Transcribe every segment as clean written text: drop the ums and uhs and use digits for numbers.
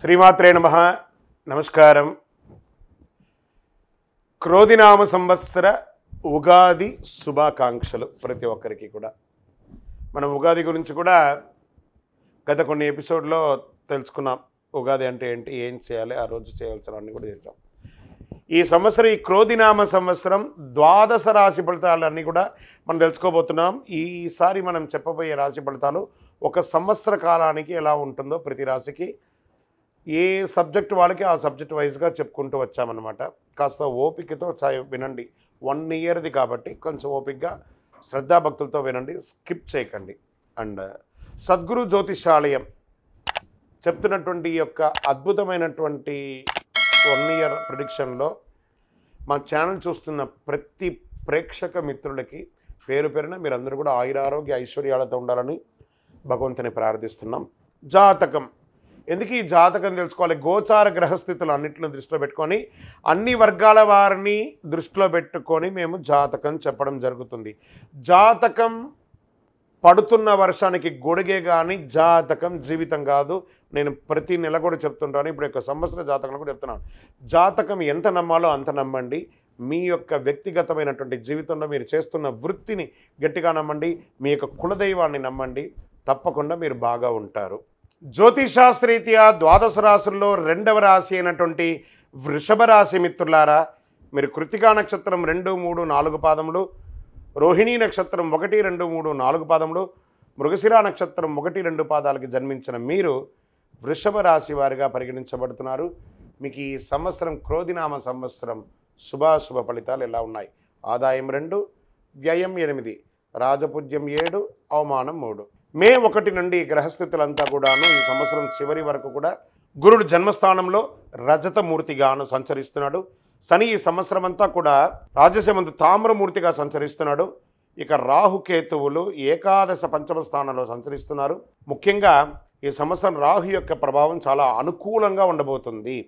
శ్రీమాత్రే నమః. నమస్కారం. క్రోధినామ సంవత్సర ఉగాది శుభాకాంక్షలు ప్రతి ఒక్కరికి కూడా. మనం ఉగాది గురించి కూడా గత కొన్ని ఎపిసోడ్లో తెలుసుకున్నాం. ఉగాది అంటే ఏంటి, ఏం చేయాలి, ఆ రోజు చేయాల్సినవన్నీ కూడా చేద్దాం. ఈ సంవత్సరం, ఈ క్రోధినామ సంవత్సరం ద్వాదశ రాశి ఫలితాలన్నీ కూడా మనం తెలుసుకోబోతున్నాం. ఈసారి మనం చెప్పబోయే రాశి ఫలితాలు ఒక సంవత్సర కాలానికి ఎలా ఉంటుందో ప్రతి రాశికి ఏ సబ్జెక్ట్ వాళ్ళకి ఆ సబ్జెక్ట్ వైజ్గా చెప్పుకుంటూ వచ్చామన్నమాట. కాస్త ఓపికతో వినండి. 1 ఇయర్ది కాబట్టి కొంచెం ఓపికగా శ్రద్ధాభక్తులతో వినండి, స్కిప్ చేయకండి. అండ్ సద్గురు జ్యోతిషాలయం చెప్తున్నటువంటి ఈ యొక్క అద్భుతమైనటువంటి 1 ఇయర్ ప్రిడిక్షన్లో మా ఛానల్ చూస్తున్న ప్రతి ప్రేక్షక మిత్రులకి పేరు పేరున మీరందరూ కూడా ఆయురారోగ్య ఐశ్వర్యాలతో ఉండాలని భగవంతుని ప్రార్థిస్తున్నాం. జాతకం, ఎందుకు ఈ జాతకం తెలుసుకోవాలి? గోచార గ్రహస్థితులు అన్నింటిని దృష్టిలో పెట్టుకొని, అన్ని వర్గాల వారిని దృష్టిలో పెట్టుకొని మేము జాతకం చెప్పడం జరుగుతుంది. జాతకం పడుతున్న వర్షానికి గొడుగే కానీ జాతకం జీవితం కాదు. నేను ప్రతి నెల కూడా చెప్తుంటాను, ఇప్పుడు యొక్క సంవత్సర జాతకం కూడా చెప్తున్నాను. జాతకం ఎంత నమ్మాలో అంత నమ్మండి. మీ యొక్క వ్యక్తిగతమైనటువంటి జీవితంలో మీరు చేస్తున్న వృత్తిని గట్టిగా నమ్మండి. మీ యొక్క కులదైవాన్ని నమ్మండి. తప్పకుండా మీరు బాగా ఉంటారు. జ్యోతిషాస్త్రరీత్యా ద్వాదశ రాశుల్లో 2వ రాశి అయినటువంటి వృషభ రాశి మిత్రులారా, మీరు కృతికా నక్షత్రం 2, 3, 4 పాదములు, రోహిణీ నక్షత్రం 1, 2, 3, 4 పాదములు, మృగశిర నక్షత్రం 1, 2 పాదాలకి జన్మించిన మీరు వృషభ రాశి వారిగా పరిగణించబడుతున్నారు. మీకు ఈ సంవత్సరం క్రోధినామ సంవత్సరం శుభాశుభ ఫలితాలు ఎలా ఉన్నాయి? ఆదాయం 2, వ్యయం 8, రాజపూజ్యం 7, అవమానం 3. మే 1 నుండి గ్రహస్థితులంతా కూడాను ఈ సంవత్సరం చివరి వరకు కూడా గురుడు జన్మస్థానంలో రజతమూర్తిగాను సంచరిస్తున్నాడు. శని ఈ సంవత్సరం అంతా కూడా రాజసమందు తామ్రమూర్తిగా సంచరిస్తున్నాడు. ఇక రాహుకేతువులు ఏకాదశ పంచమ స్థానంలో సంచరిస్తున్నారు. ముఖ్యంగా ఈ సంవత్సరం రాహు యొక్క ప్రభావం చాలా అనుకూలంగా ఉండబోతుంది.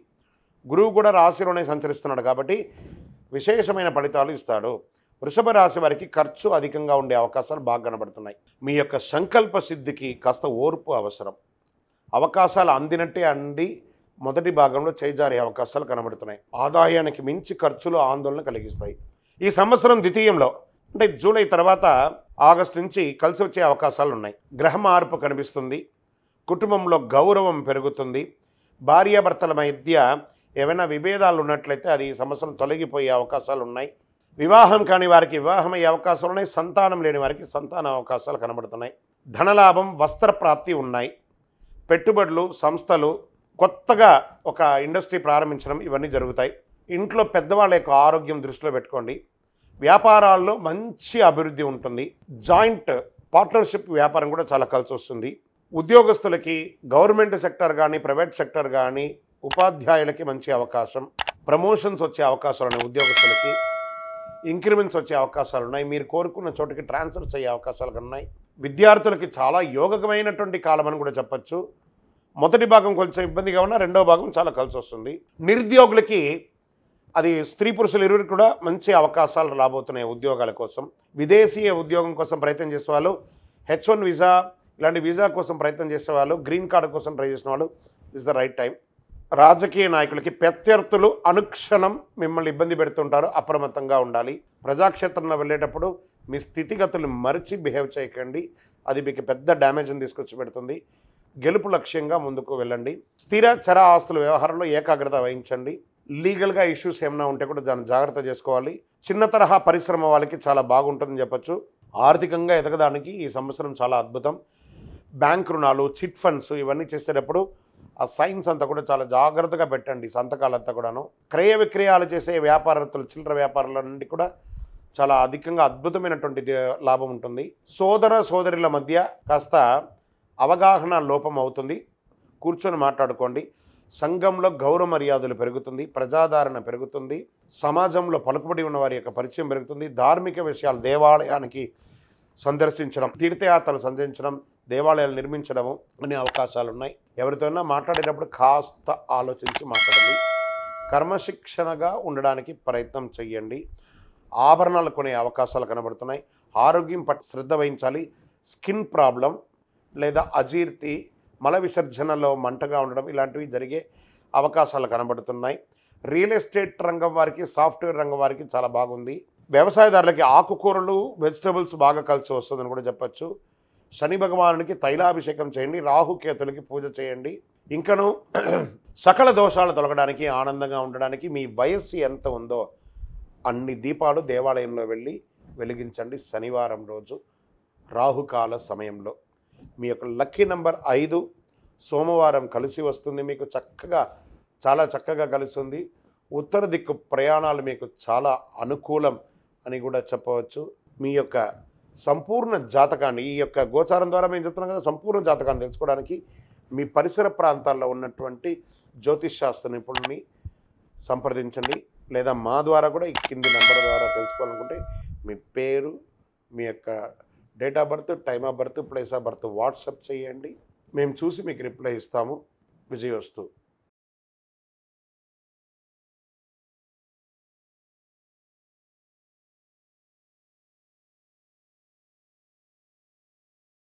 గురువు కూడా రాశిలోనే సంచరిస్తున్నాడు కాబట్టి విశేషమైన ఫలితాలు ఇస్తాడు. వృషభ రాశి వారికి ఖర్చు అధికంగా ఉండే అవకాశాలు బాగా కనబడుతున్నాయి. మీ యొక్క సంకల్ప సిద్ధికి కాస్త ఓర్పు అవసరం. అవకాశాలు అందినట్టే అండి మొదటి భాగంలో చేజారే అవకాశాలు కనబడుతున్నాయి. ఆదాయానికి మించి ఖర్చులు ఆందోళన కలిగిస్తాయి. ఈ సంవత్సరం ద్వితీయంలో అంటే జూలై తర్వాత ఆగస్టు నుంచి కలిసి వచ్చే అవకాశాలు ఉన్నాయి. గ్రహ మార్పు కనిపిస్తుంది. కుటుంబంలో గౌరవం పెరుగుతుంది. భార్యాభర్తల మధ్య ఏమైనా విభేదాలు ఉన్నట్లయితే అది ఈ సంవత్సరం తొలగిపోయే అవకాశాలు ఉన్నాయి. వివాహం కాని వారికి వివాహం అయ్యే అవకాశాలు ఉన్నాయి. సంతానం లేని వారికి సంతాన అవకాశాలు కనబడుతున్నాయి. ధనలాభం, వస్త్రప్రాప్తి ఉన్నాయి. పెట్టుబడులు, సంస్థలు, కొత్తగా ఒక ఇండస్ట్రీ ప్రారంభించడం ఇవన్నీ జరుగుతాయి. ఇంట్లో పెద్దవాళ్ళ యొక్క ఆరోగ్యం దృష్టిలో పెట్టుకోండి. వ్యాపారాల్లో మంచి అభివృద్ధి ఉంటుంది. జాయింట్ పార్ట్నర్షిప్ వ్యాపారం కూడా చాలా కలిసి వస్తుంది. ఉద్యోగస్తులకి గవర్నమెంట్ సెక్టర్ కానీ ప్రైవేట్ సెక్టర్ కానీ ఉపాధ్యాయులకి మంచి అవకాశం. ప్రమోషన్స్ వచ్చే అవకాశాలు ఉన్నాయి. ఉద్యోగస్తులకి ఇంక్రిమెంట్స్ వచ్చే అవకాశాలు ఉన్నాయి. మీరు కోరుకున్న చోటుకి ట్రాన్స్ఫర్స్ అయ్యే అవకాశాలు ఉన్నాయి. విద్యార్థులకి చాలా యోగకమైనటువంటి కాలం అని కూడా చెప్పచ్చు. మొదటి భాగం కొంచెం ఇబ్బందిగా ఉన్నా రెండవ భాగం చాలా కలిసి వస్తుంది. నిరుద్యోగులకి అది స్త్రీ పురుషులు ఇరువురికి కూడా మంచి అవకాశాలు రాబోతున్నాయి ఉద్యోగాల కోసం. విదేశీయ ఉద్యోగం కోసం ప్రయత్నం చేసేవాళ్ళు, H1 వీసా ఇలాంటి వీసా కోసం ప్రయత్నం చేసేవాళ్ళు, గ్రీన్ కార్డు కోసం ట్రై చేసిన వాళ్ళు, దిస్ ద రైట్ టైం. రాజకీయ నాయకులకి ప్రత్యర్థులు అనుక్షణం మిమ్మల్ని ఇబ్బంది పెడుతుంటారు, అప్రమత్తంగా ఉండాలి. ప్రజాక్షేత్రంలో వెళ్ళేటప్పుడు మీ స్థితిగతులు మరిచి బిహేవ్ చేయకండి, అది మీకు పెద్ద డ్యామేజ్ని తీసుకొచ్చి పెడుతుంది. గెలుపు లక్ష్యంగా ముందుకు వెళ్ళండి. స్థిర చర ఆస్తుల వ్యవహారంలో ఏకాగ్రత వహించండి. లీగల్గా ఇష్యూస్ ఏమైనా ఉంటే కూడా దాన్ని జాగ్రత్త చేసుకోవాలి. చిన్న తరహా పరిశ్రమ వాళ్ళకి చాలా బాగుంటుందని చెప్పచ్చు. ఆర్థికంగా ఎదగడానికి ఈ సంవత్సరం చాలా అద్భుతం. బ్యాంక్ రుణాలు, చిట్ ఫండ్స్ ఇవన్నీ చేసేటప్పుడు ఆ సైన్స్ అంతా కూడా చాలా జాగ్రత్తగా పెట్టండి. సంతకాలంతా కూడాను. క్రయ విక్రయాలు చేసే వ్యాపారస్తులు, చిల్లర వ్యాపారుల నుండి కూడా చాలా అధికంగా అద్భుతమైనటువంటి లాభం ఉంటుంది. సోదర సోదరుల మధ్య కాస్త అవగాహన లోపం అవుతుంది. కూర్చొని మాట్లాడుకోండి. సంఘంలో గౌరవ మర్యాదలు పెరుగుతుంది. ప్రజాదరణ పెరుగుతుంది. సమాజంలో పలుకుబడి ఉన్న వారి యొక్క పరిచయం పెరుగుతుంది. ధార్మిక విషయాలు, దేవాలయానికి సందర్శించడం, తీర్థయాత్రలు సందర్శించడం, దేవాలయాలు నిర్మించడము అనే అవకాశాలు ఉన్నాయి. ఎవరితోనైనా మాట్లాడేటప్పుడు కాస్త ఆలోచించి మాట్లాడండి. కర్మశిక్షణగా ఉండడానికి ప్రయత్నం చేయండి. ఆభరణాలు కొనే అవకాశాలు కనబడుతున్నాయి. ఆరోగ్యం పట్ల శ్రద్ధ వహించాలి. స్కిన్ ప్రాబ్లం లేదా అజీర్తి మల విసర్జనలో మంటగా ఉండడం ఇలాంటివి జరిగే అవకాశాలు కనబడుతున్నాయి. రియల్ ఎస్టేట్ రంగం వారికి, సాఫ్ట్వేర్ రంగం వారికి చాలా బాగుంది. వ్యవసాయదారులకి ఆకుకూరలు, వెజిటబుల్స్ బాగా కలిసి వస్తుందని కూడా చెప్పచ్చు. శని భగవానునికి తైలాభిషేకం చేయండి, రాహుకేతులకి పూజ చేయండి. ఇంకను సకల దోషాలు తొలగడానికి, ఆనందంగా ఉండడానికి మీ వయస్సు ఎంత ఉందో అన్ని దీపాలు దేవాలయంలో వెళ్ళి వెలిగించండి శనివారం రోజు రాహుకాల సమయంలో. మీ యొక్క లక్కీ నెంబర్ 5. సోమవారం కలిసి వస్తుంది, మీకు చాలా చక్కగా కలుస్తుంది. ఉత్తర దిక్కు ప్రయాణాలు మీకు చాలా అనుకూలం అని కూడా చెప్పవచ్చు. మీ యొక్క సంపూర్ణ జాతకాన్ని, ఈ యొక్క గోచారం ద్వారా మేము చెప్తున్నాం కదా, సంపూర్ణ జాతకాన్ని తెలుసుకోవడానికి మీ పరిసర ప్రాంతాల్లో ఉన్నటువంటి జ్యోతిష్ శాస్త్ర నిపుణుల్ని సంప్రదించండి. లేదా మా ద్వారా కూడా ఈ కింది నెంబర్ ద్వారా తెలుసుకోవాలనుకుంటే మీ పేరు, మీ యొక్క date of birth, time of birth, place of birth WhatsApp చేయండి. మేము చూసి మీకు రిప్లై ఇస్తాము. విజయోస్తు.